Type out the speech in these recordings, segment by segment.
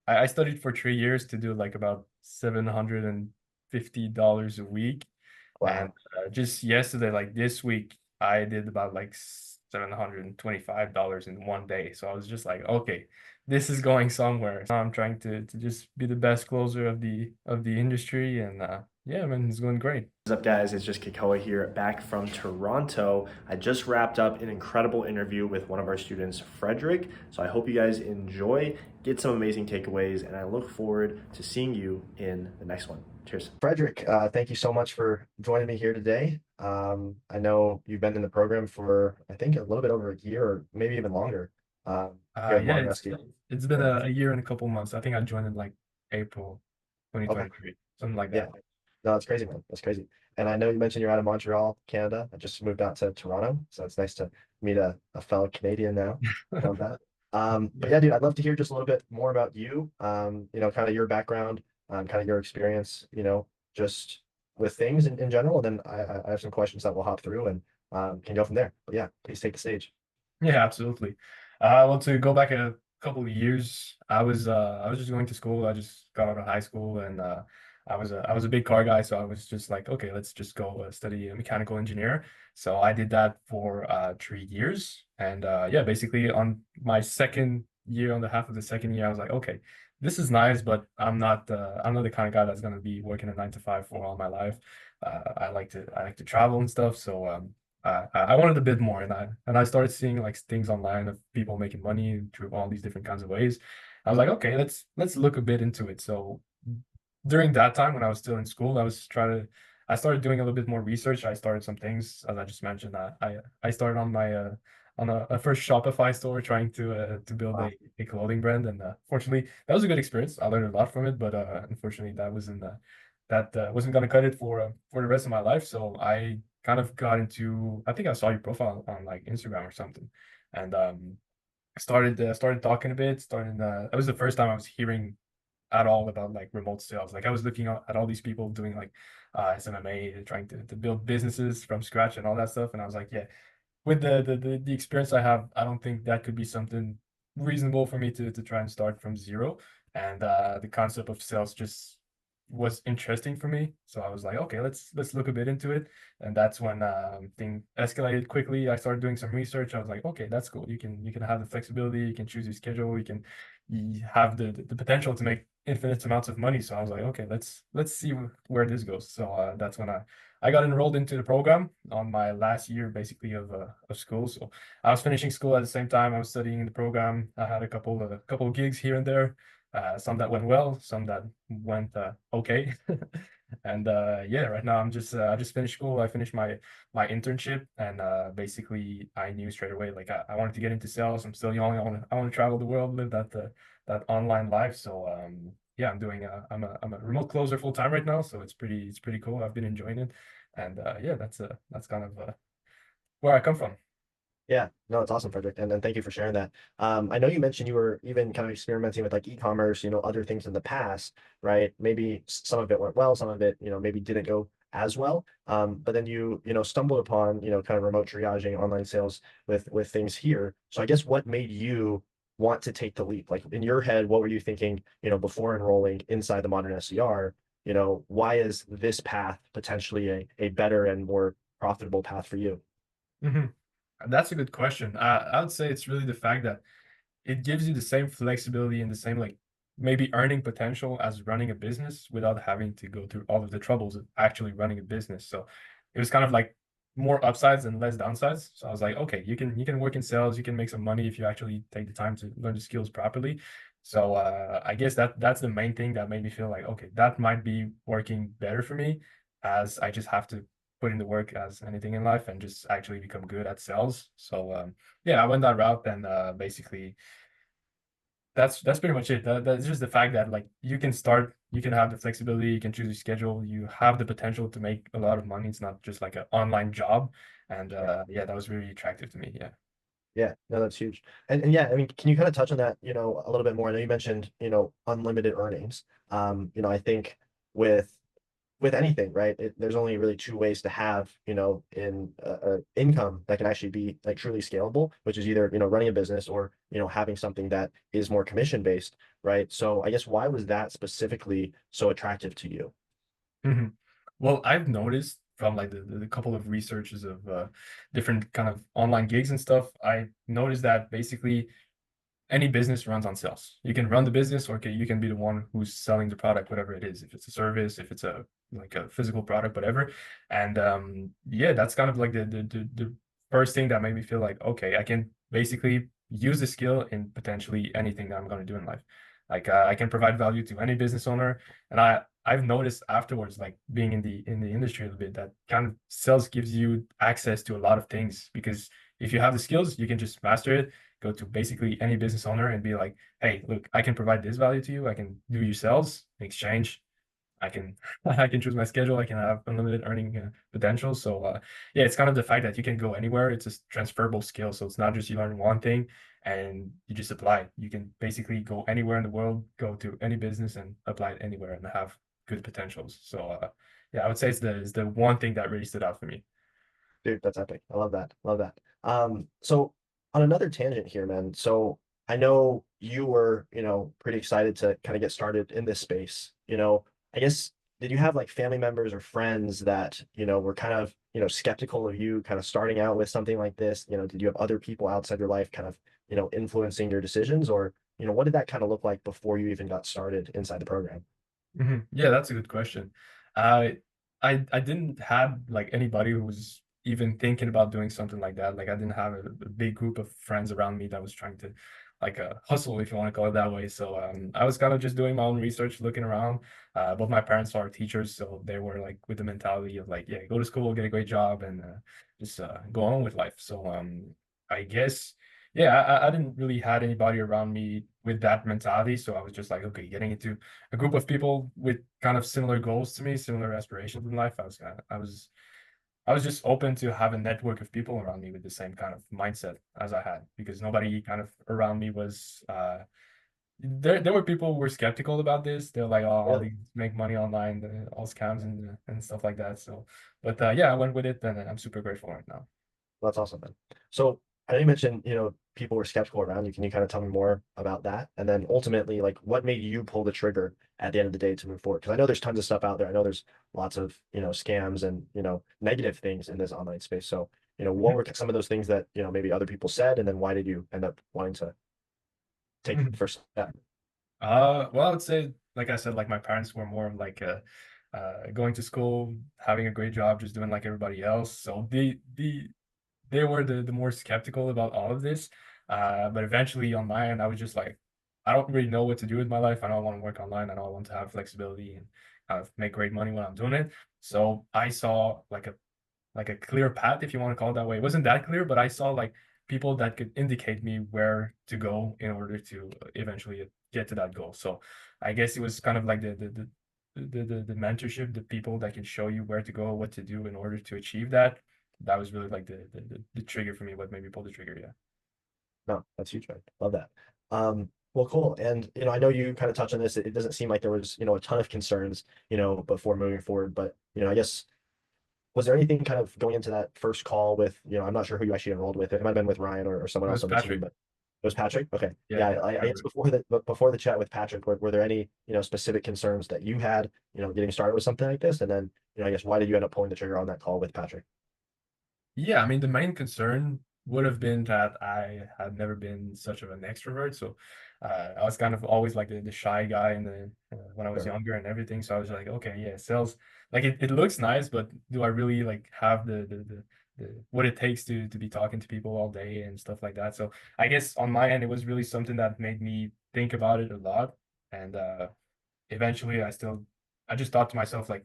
I studied for 3 years to do like about $750 a week. And Wow. just yesterday, like this week, I did about like $725 in one day. So I was just like, okay, this is going somewhere. So I'm trying to just be the best closer of the industry, and yeah, man, it's going great. What's up, guys? It's just Kikoa here, back from Toronto. I just wrapped up an incredible interview with one of our students, Frederick. So I hope you guys enjoy, get some amazing takeaways, and I look forward to seeing you in the next one. Cheers. Frederick, thank you so much for joining me here today. I know you've been in the program for, I think, a little bit over a year or maybe even longer here at Yeah, Modern it's SDR. it's been Yeah. a year and a couple months. I think I joined in like April Okay. 2023, something like Yeah. that. No, that's crazy, man. That's crazy. And I know you mentioned you're out of Montreal, Canada. I just moved out to Toronto, so it's nice to meet a fellow Canadian now. Love that. But Yeah. yeah, dude, I'd love to hear just a little bit more about you. Kind of your background, kind of your experience, just with things in general. And then I have some questions that we'll hop through and can go from there. But yeah, please take the stage. Yeah, absolutely. Well, to go back a couple of years, I was just going to school. I just got out of high school, and I was a big car guy, so I was just like, okay, let's just go study a mechanical engineer. So I did that for 3 years, and yeah, basically on my second year, on the half of the second year, I was like, okay, this is nice, but I'm not the kind of guy that's gonna be working a 9 to 5 for all my life. I like to travel and stuff, so I wanted a bit more, and I started seeing like things online of people making money through all these different kinds of ways. I was like, okay, let's look a bit into it. So during that time when I was still in school, I started doing a little bit more research. I started some things, as I just mentioned. I started on my on a first Shopify store trying to build Wow. a clothing brand, and fortunately that was a good experience. I learned a lot from it, but unfortunately that wasn't gonna cut it for the rest of my life. So I kind of got into, I think I saw your profile on like Instagram or something, and started talking a bit. Started that was the first time I was hearing at all about like remote sales. Like I was looking at all these people doing like SMMA, trying to build businesses from scratch and all that stuff, and I was like, yeah, with the experience I have, I don't think that could be something reasonable for me to try and start from zero. And the concept of sales just was interesting for me. So I was like, okay, let's look a bit into it. And that's when thing escalated quickly. I started doing some research. I was like, okay, that's cool. You can have the flexibility, you can choose your schedule, you have the potential to make infinite amounts of money. So I was like, okay, let's see where this goes. So that's when I got enrolled into the program on my last year, basically of school. So I was finishing school at the same time I was studying in the program. I had a couple of gigs here and there, some that went well, some that went okay. And yeah, right now I just finished school. I finished my internship, and basically I knew straight away like I wanted to get into sales. I'm still young. I want to travel the world, live that online life. So yeah, I'm a remote closer full time right now, so it's pretty cool. I've been enjoying it, and yeah, that's kind of where I come from. Yeah, no, it's awesome, Frederick, and thank you for sharing that. I know you mentioned you were even kind of experimenting with like e-commerce, other things in the past, right? Maybe some of it went well, some of it, maybe didn't go as well. But then you stumbled upon, kind of remote triaging, online sales with things here. So I guess what made you want to take the leap? Like in your head, what were you thinking, before enrolling inside the Modern SDR? Why is this path potentially a better and more profitable path for you? Mhm. That's a good question. I would say it's really the fact that it gives you the same flexibility and the same like maybe earning potential as running a business without having to go through all of the troubles of actually running a business. So it was kind of like more upsides and less downsides. So I was like, okay, you can work in sales, you can make some money if you actually take the time to learn the skills properly. So I guess that's the main thing that made me feel like, okay, that might be working better for me, as I just have to put in the work as anything in life and just actually become good at sales. So yeah, I went that route, and basically that's pretty much it. That's just the fact that like you can have the flexibility, you can choose your schedule, you have the potential to make a lot of money. It's not just like an online job, and yeah, that was really attractive to me. Yeah. Yeah, no, that's huge. And yeah, I mean, can you kind of touch on that, a little bit more? I know you mentioned, unlimited earnings. I think with with anything, right? There's only really two ways to have, in income that can actually be like truly scalable, which is either, running a business or, having something that is more commission based, right? So I guess why was that specifically so attractive to you? Mhm. Well, I've noticed from like the couple of researches of different kind of online gigs and stuff, I noticed that basically any business runs on sales. You can run the business, or you can be the one who's selling the product, whatever it is. If it's a service, if it's a like a physical product, whatever. And yeah, that's kind of like the first thing that made me feel like, okay, I can basically use the skill in potentially anything that I'm going to do in life. Like I can provide value to any business owner, and I've noticed afterwards, like being in the industry a little bit, that kind of sales gives you access to a lot of things because if you have the skills, you can just master it, go to basically any business owner and be like, hey, look, I can provide this value to you. I can do you sales in exchange. I can I can choose my schedule. I can have unlimited earning potential. So yeah, it's kind of the fact that you can go anywhere. It's a transferable skill. So it's not just you learn one thing and you just apply it. You can basically go anywhere in the world, go to any business and apply it anywhere and have good potentials. So yeah, I would say it's the one thing that really stood out for me. Dude, that's epic. I love that. Love that. So on another tangent here, man. So I know you were, pretty excited to kind of get started in this space. I guess did you have like family members or friends that, were kind of, skeptical of you kind of starting out with something like this? Did you have other people outside your life kind of, influencing your decisions or, what did that kind of look like before you even got started inside the program? Yeah, that's a good question. I I didn't have like anybody who was even thinking about doing something like that. Like I didn't have a big group of friends around me that was trying to like hustle, if you want to call it that way. So I was kind of just doing my own research, looking around. Both my parents are teachers, so they were like with the mentality of like, yeah, go to school, get a great job, and just go on with life. So I guess yeah, I didn't really had anybody around me with that mentality. So I was just like, okay, getting into a group of people with kind of similar goals to me, similar aspirations in life. I was just open to have a network of people around me with the same kind of mindset as I had, because nobody kind of around me was there were people who were skeptical about this. They're like, oh, all Yeah. these make money online, all scams and stuff like that. So, but yeah, I went with it, and I'm super grateful right now. That's awesome, man. So I know you mentioned, people were skeptical around you. Can you kind of tell me more about that? And then ultimately, like what made you pull the trigger at the end of the day to move forward? Because I know there's tons of stuff out there. I know there's lots of, scams and, negative things in this online space. So, what Mhm. were some of those things that, maybe other people said, and then why did you end up wanting to take the Mhm. first step? Well, I would say, like I said, like my parents were more of like going to school, having a great job, just doing like everybody else. So they were the more skeptical about all of this. But eventually on my end, I was just like, I don't really know what to do with my life. I don't want to work online. I don't want to have flexibility and make great money when I'm doing it. So I saw like a clear path, if you want to call it that way. It wasn't that clear, but I saw like people that could indicate me where to go in order to eventually get to that goal. So I guess it was kind of like the mentorship, the people that can show you where to go, what to do in order to achieve that. That was really like the trigger for me, what made me pull the trigger. Yeah. No, that's huge, man. Love that. Well, cool. And, I know you kind of touched on this. It doesn't seem like there was, a ton of concerns, before moving forward, but, I guess was there anything kind of going into that first call with, I'm not sure who you actually enrolled with. It might have been with Ryan or someone It else was on the team, Patrick. but it was Patrick. Okay. Yeah, Yeah. yeah, I guess Frederick. before the chat with Patrick, were there any, specific concerns that you had, getting started with something like this? And then, I guess why did you end up pulling the trigger on that call with Patrick? Yeah, I mean, the main concern would have been that I had never been such of an extrovert. So I was kind of always like the shy guy in the when I was Sure. younger and everything. So I was like, okay, yeah, sales, like it looks nice, but do I really like have the what it takes to be talking to people all day and stuff like that? So I guess on my end, it was really something that made me think about it a lot. And eventually I just thought to myself like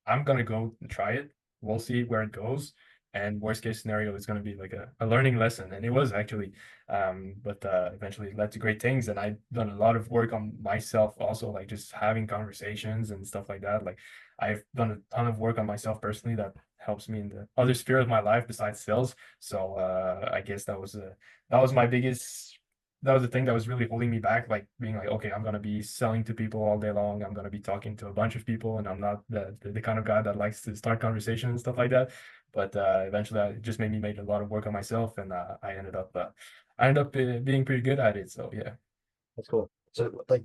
I'm gonna go and try it, we'll see where it goes, and worst case scenario is going to be like a learning lesson, and it was actually but eventually it led to great things, and I've done a lot of work on myself also, like just having conversations and stuff like that. Like I've done a ton of work on myself personally that helps me in the other sphere of my life besides sales. So I guess that was my biggest, that was the thing that was really holding me back, like being like, okay, I'm gonna be selling to people all day long. I'm gonna be talking to a bunch of people, and I'm not the kind of guy that likes to start conversations and stuff like that. But eventually, it just made me make a lot of work on myself, and I ended up being pretty good at it. So yeah. That's cool. So like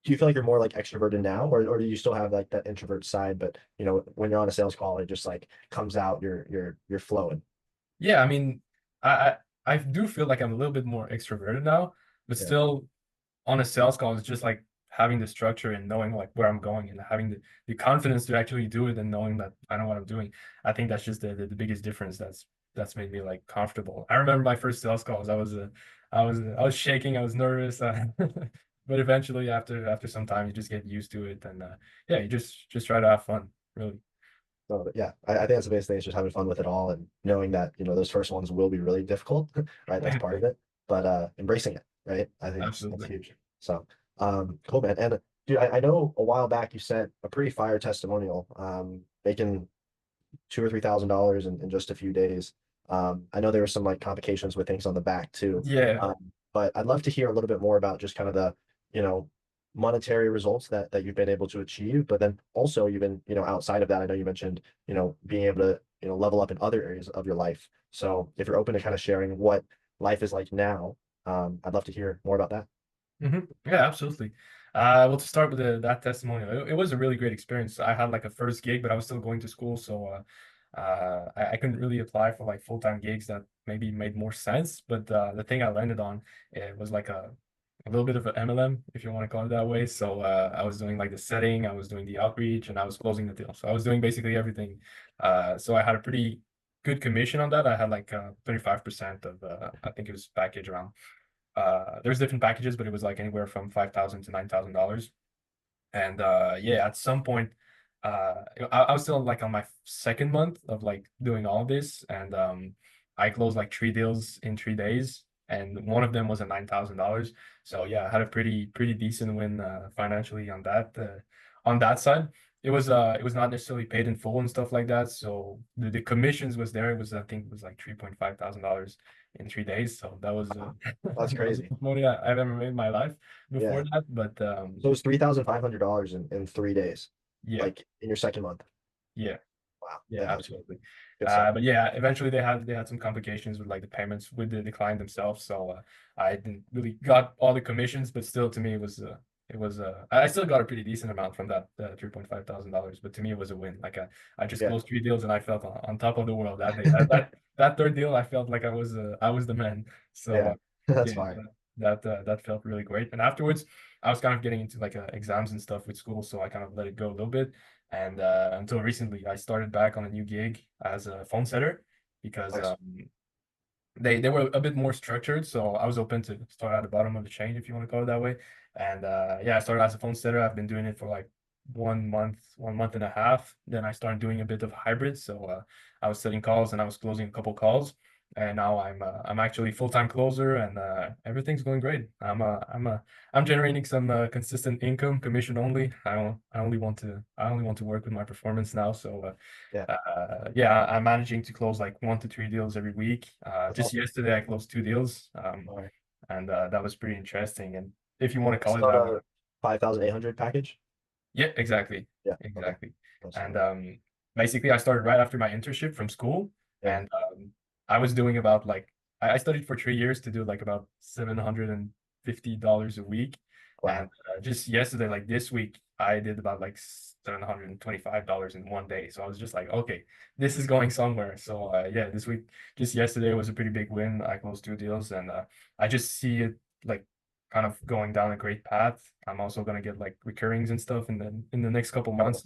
do you feel like you're more like extroverted now, or do you still have like that introvert side, but when you're on a sales call, it just like comes out, you're flowing. Yeah, I mean, I I do feel like I'm a little bit more extroverted now, but Yeah. still on a sales call, it's just like having the structure and knowing like where I'm going and having the confidence to actually do it and knowing that I know what I'm doing. I think that's just the biggest difference that's made me like comfortable. I remember my first sales calls. I was shaking. I was nervous. But eventually, after some time, you just get used to it, and yeah, you just try to have fun. Really, So, but yeah, I think that's the biggest thing is just having fun with it all and knowing that, those first ones will be really difficult, right? That's part of it, but embracing it, right? I think that's absolutely. huge. So, cool, man. And dude, I know a while back you sent a pretty fire testimonial, making $2,000 or $3,000 in just a few days. I know there were some like complications with things on the back too. Yeah. But I'd love to hear a little bit more about just kind of the, you know, monetary results that you've been able to achieve, but then also you've been, outside of that, I know you mentioned, being able to, level up in other areas of your life. So if you're open to kind of sharing what life is like now, I'd love to hear more about that. Yeah, absolutely. Well, to start with that testimonial, it was a really great experience. I had like a first gig, but I was still going to school, so I couldn't really apply for like full-time gigs that maybe made more sense. But the thing I landed on, it was like a little bit of an MLM, if you want to call it that way. So I was doing like the setting, I was doing the outreach, and I was closing the deal. So I was doing basically everything. So I had a pretty good commission on that. I had like 25% of I think it was package around there's different packages, but it was like anywhere from 5,000 to $9,000. And yeah, at some point, I was still like on my second month of like doing all this, and I closed like 3 deals in 3 days, and one of them was a $9,000. So yeah, I had a pretty decent win financially on that side. It was not necessarily paid in full and stuff like that. So the commissions was there. It was I think it was like $3,500 in 3 days. So that was Wow, that's that was the crazy. most money I've ever made in my life before Yeah. that. But So it was $3,500 in 3 days, yeah, like in your second month. yeah. Wow. Yeah, Yeah, that's absolutely. good stuff. But yeah, eventually they had some complications with like the payments with the client themselves. So I didn't really got all the commissions, but still to me it was I still got a pretty decent amount from that $3,500. But to me it was a win. Like I just Yeah. closed 3 deals and I felt on top of the world that day. That third deal I felt like I was the man. So Yeah, that's yeah, fire. that felt really great. And afterwards I was kind of getting into like exams and stuff with school, so I kind of let it go a little bit. And until recently, I started back on a new gig as a phone setter because Nice. they were a bit more structured. So I was open to start at the bottom of the chain, if you want to call it that way. And yeah, I started as a phone setter. I've been doing it for like 1 month and a half. Then I started doing a bit of hybrid. So I was setting calls and I was closing a couple calls. And now I'm actually full-time closer, and everything's going great. I'm generating some consistent income, commission only. I only want to work with my performance now. So Yeah, yeah, I'm managing to close like 1 to 3 deals every week. that's Just awesome. yesterday I closed 2 deals, All right. and that was pretty interesting. And if you want to Is call it it on that way, a 5,800 package? yeah, exactly, Yeah. Okay. exactly. That's And fine. basically, I started right after my internship from school, Yeah. and I was doing about like I studied for 3 years to do like about $750 a week, and Wow. just yesterday, like this week, I did about like $725 in one day. So I was just like, okay, this is going somewhere. So yeah, this week, just yesterday was a pretty big win. I closed 2 deals, and I just see it like kind of going down a great path. I'm also gonna get like recurrings and stuff in the next couple months.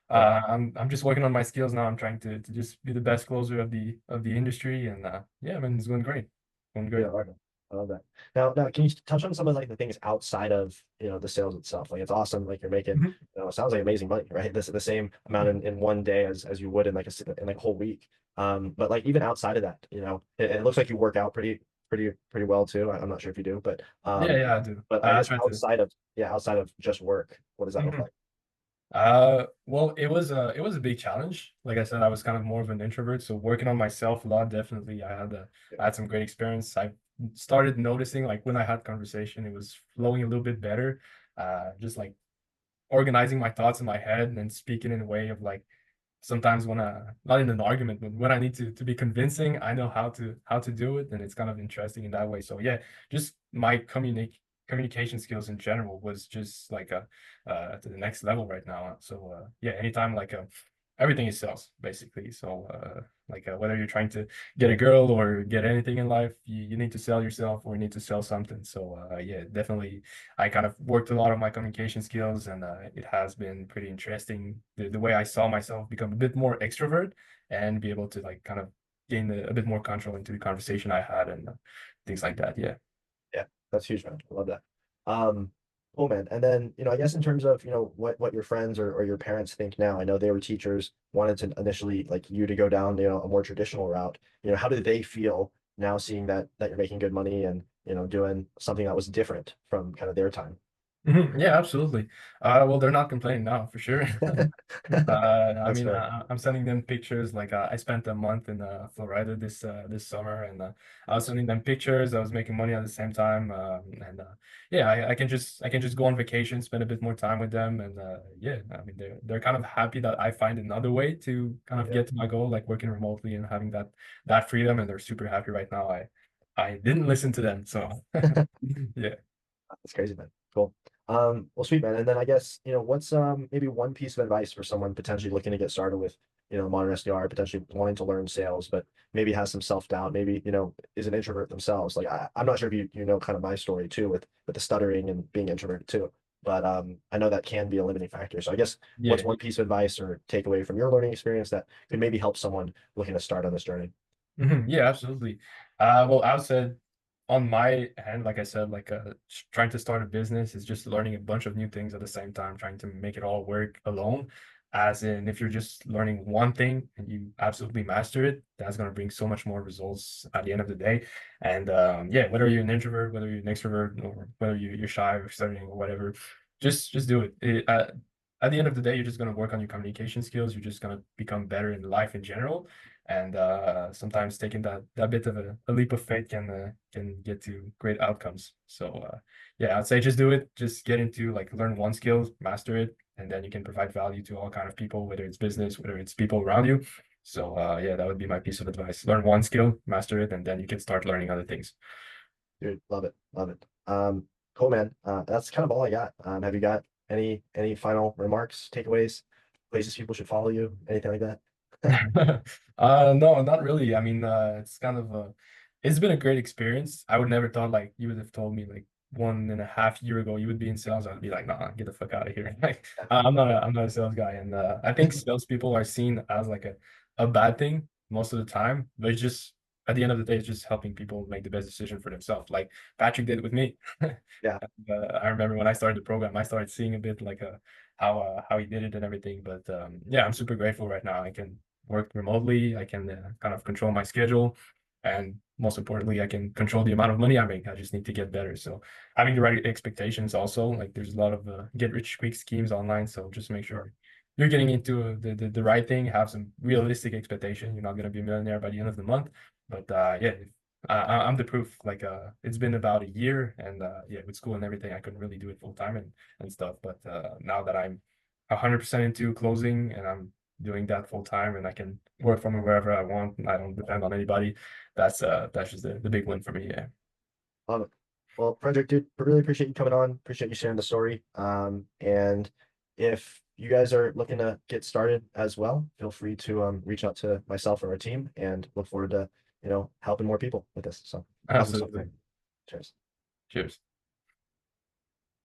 Yeah. I'm just working on my skills now. I'm trying to just be the best closer of the industry, and yeah, man, it's going great, going Yeah. great. All right. I love that. Now, can you touch on some of like the things outside of, the sales itself? Like it's awesome. Like you're making, Mhm. it sounds like amazing money, right? This is the same amount in one day as you would in like in like a whole week. But like even outside of that, it looks like you work out pretty well too. I'm not sure if you do, Yeah, yeah, I do. but I I guess try to. outside of just work, what does that look Mhm. like? Well, it was a big challenge. Like I said, I was kind of more of an introvert, so working on myself a lot, definitely. Yeah. I had some great experience. I started noticing like when I had conversation, it was flowing a little bit better. Just like organizing my thoughts in my head and then speaking in a way of like sometimes when I not in an argument, but when I need to be convincing, I know how to do it, and it's kind of interesting in that way. So yeah, just my communication skills in general was just like to the next level right now. So yeah, anytime like everything is sales basically. So like whether you're trying to get a girl or get anything in life, you need to sell yourself or you need to sell something. So yeah, definitely I kind of worked a lot on my communication skills, and it has been pretty interesting the way I saw myself become a bit more extrovert and be able to like kind of gain a bit more control into the conversation I had and things like that. Yeah. Yeah, that's huge, man. I love that. Um, cool, man. And then, I guess in terms of, what your friends or your parents think now, I know they were teachers, wanted to initially like you to go down, a more traditional route. How do they feel now seeing that you're making good money and, doing something that was different from kind of their time? Mhm. Yeah, absolutely. Well, they're not complaining now for sure. I That's mean, fair. I'm sending them pictures. Like, I spent a month in Florida this summer, and I was sending them pictures. I was making money at the same time, and yeah, I can just go on vacation, spend a bit more time with them, and yeah, I mean, they're kind of happy that I find another way to kind of Yeah. get to my goal, like working remotely and having that freedom, and they're super happy right now. I didn't listen to them, so yeah. That's crazy, man. Cool. Well, sweet, man. And then I guess, what's maybe one piece of advice for someone potentially looking to get started with, modern SDR, potentially wanting to learn sales, but maybe has some self-doubt, maybe, is an introvert themselves. Like I'm not sure if you know kind of my story too with the stuttering and being introverted too. But I know that can be a limiting factor. So I guess what's Yeah. one piece of advice or takeaway from your learning experience that could maybe help someone looking to start on this journey? Yeah, absolutely. Well, I said on my end, like I said, like trying to start a business is just learning a bunch of new things at the same time, trying to make it all work alone. As in, if you're just learning one thing and you absolutely master it, that's going to bring so much more results at the end of the day. And yeah, whether you're an introvert, whether you're an extrovert, or whether you're shy or studying or whatever, just do it. At the end of the day, you're just going to work on your communication skills. You're just going to become better in life in general, and sometimes taking that bit of a leap of faith can get to great outcomes. So yeah, I'd say just do it. Just get into like learn one skill, master it, and then you can provide value to all kind of people, whether it's business, whether it's people around you. So yeah, that would be my piece of advice. Learn one skill, master it, and then you can start learning other things. Dude, love it. Love it. Cool, man. That's kind of all I got. Have you got any final remarks, takeaways, places people should follow you, anything like that? No, not really. I mean, it's kind of it's been a great experience. I would never thought like you would have told me like 1.5 years ago you would be in sales. I'd be like, nah, get the fuck out of here. Like, Yeah, I'm not a sales guy, and I think salespeople are seen as like a bad thing most of the time, but it's just at the end of the day, it's just helping people make the best decision for themselves, like Patrick did with me. yeah, I remember when I started the program, I started seeing a bit like how he did it and everything. But yeah, I'm super grateful right now. I can work remotely. I can kind of control my schedule, and most importantly, I can control the amount of money I make. I just need to get better. So having the right expectations also, like there's a lot of get rich quick schemes online. So just make sure you're getting into the right thing. Have some realistic expectation. You're not going to be a millionaire by the end of the month. But yeah, I'm the proof. Like it's been about a year, and yeah, with school and everything, I couldn't really do it full time and stuff. But now that I'm 100% into closing and I'm doing that full time, and I can work from wherever I want, and I don't depend on anybody. That's just the big win for me. Yeah. love it. Well, Frederick, dude, really appreciate you coming on. Appreciate you sharing the story. And if you guys are looking to get started as well, feel free to reach out to myself or our team and look forward to, helping more people with this. So awesome stuff, Absolutely. man. Cheers. Cheers.